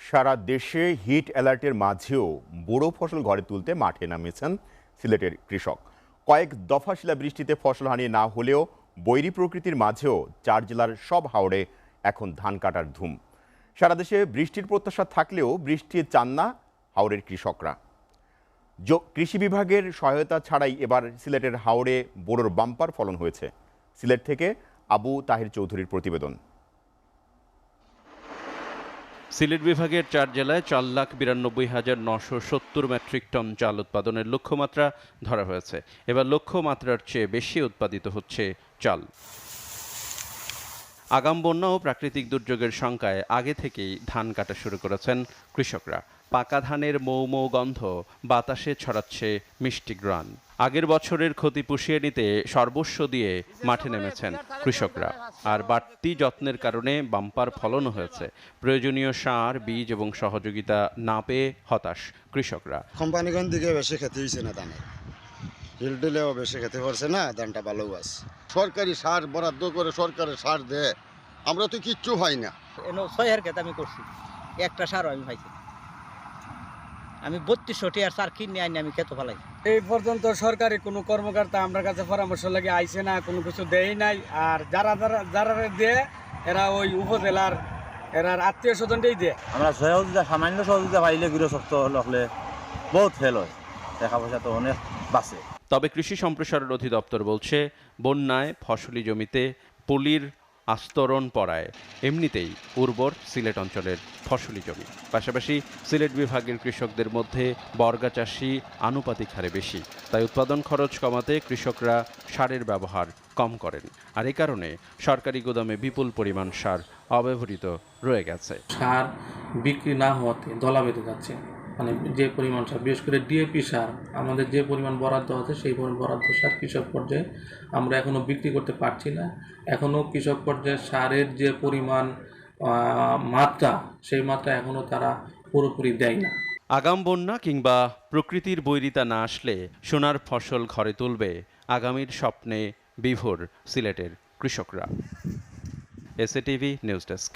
সারা দেশে হিট অ্যালার্টের মাঝেও বোরো ফসল ঘরে তুলতে মাঠে নামেছেন সিলেটের কৃষক। কয়েক দফা শিলাবৃষ্টিতে ফসল হানি না হলেও বৈরী প্রকৃতির মাঝেও 4 জেলার সব হাওরে এখন ধান কাটার ধুম। সারা দেশে বৃষ্টির প্রত্যাশা থাকলেও বৃষ্টি চান না হাওরের কৃষকরা। কৃষি বিভাগের সহায়তা ছাড়াই এবার সিলেটের হাওরে বোরোর বাম্পার ফলন হয়েছে। সিলেট থেকে আবু তাহির চৌধুরীর প্রতিবেদন। সিলেট বিভাগের 4 জেলায় 4,92,970 মেট্রিক টন চাল উৎপাদনের লক্ষ্যমাত্রা ধরা হয়েছে। এবার লক্ষ্যমাত্রার চেয়ে বেশি উৎপাদিত হচ্ছে চাল। আগাম বন্যা ও প্রাকৃতিক দুর্যোগের শঙ্কায় আগে থেকেই ধান কাটা শুরু করেছেন কৃষকরা। পাকা ধানের মৌ মৌ গন্ধ বাতাসে ছড়াচ্ছে মিষ্টি গ্রান। আগের বছরের ক্ষতি পুষিয়ে নিতে সর্বস্ব দিয়ে মাঠে নেমেছেন কৃষকরা। আর বাড়তি যত্নের কারণে বাম্পার ফলনও হয়েছে। প্রয়োজনীয় সার, বীজ এবং সহযোগিতা না পেয়ে হতাশ কৃষকরা। কোম্পানিগণ দিকে বেশি খেতে হয়েছে না ধানের, হিলডিলেও বেশি খেতে পারছে না, ধানটা ভালো আছে। সরকারি সার বরাদ্দ করে সরকারের সার দেয়, আমরা তো কিচ্ছু পাই না। 6 ক্ষেত আমি করছি, একটা সারও আমি পাইছি। আমি 3200 আর সার কিনে আনি আমি খেতে ফেলাই। এই পর্যন্ত সরকারি কোনো কর্মকর্তা আমার কাছে পরামর্শ লাগে আইছে না, কোনো কিছু দেয় নাই। আর যারা যারা দেয় এরা ওই উপজেলার এরার আত্মীয় স্বজনটাই দেয়। আমরা সহযোগিতা, সামান্য সহযোগিতা পাইলে গৃহস্থ হলে বহুত ফেল হয়, টাকা পয়সা তো অনেক বাঁচে। তবে কৃষি সম্প্রসারণ অধিদপ্তর বলছে, বন্যায় ফসলি জমিতে পলির আস্তরণ পড়ায় এমনিতেই উর্বর সিলেট অঞ্চলের ফসলি জমি। পাশাপাশি সিলেট বিভাগের কৃষকদের মধ্যে বর্গা চাষি আনুপাতিক হারে বেশি, তাই উৎপাদন খরচ কমাতে কৃষকরা সারের ব্যবহার কম করেন। আর এই কারণে সরকারি গুদামে বিপুল পরিমাণ সার অব্যবহৃত রয়ে গেছে। সার বিক্রি না হওয়াতে দলা বেঁধে যাচ্ছে। মানে যে পরিমাণ সার, বিশেষ করে ডিএপি সার আমাদের যে পরিমাণ বরাদ্দ আছে সেই পরিমাণ বরাদ্দ সার কৃষক পর্যায়ে আমরা এখনও বিক্রি করতে পারছি না। এখনও কৃষক পর্যায়ে সারের যে পরিমাণ মাত্রা, সেই মাত্রা এখনও তারা পুরোপুরি দেয় না। আগাম বন্যা কিংবা প্রকৃতির বৈরিতা না আসলে সোনার ফসল ঘরে তুলবে আগামীর স্বপ্নে বিভোর সিলেটের কৃষকরা। SATV news desk.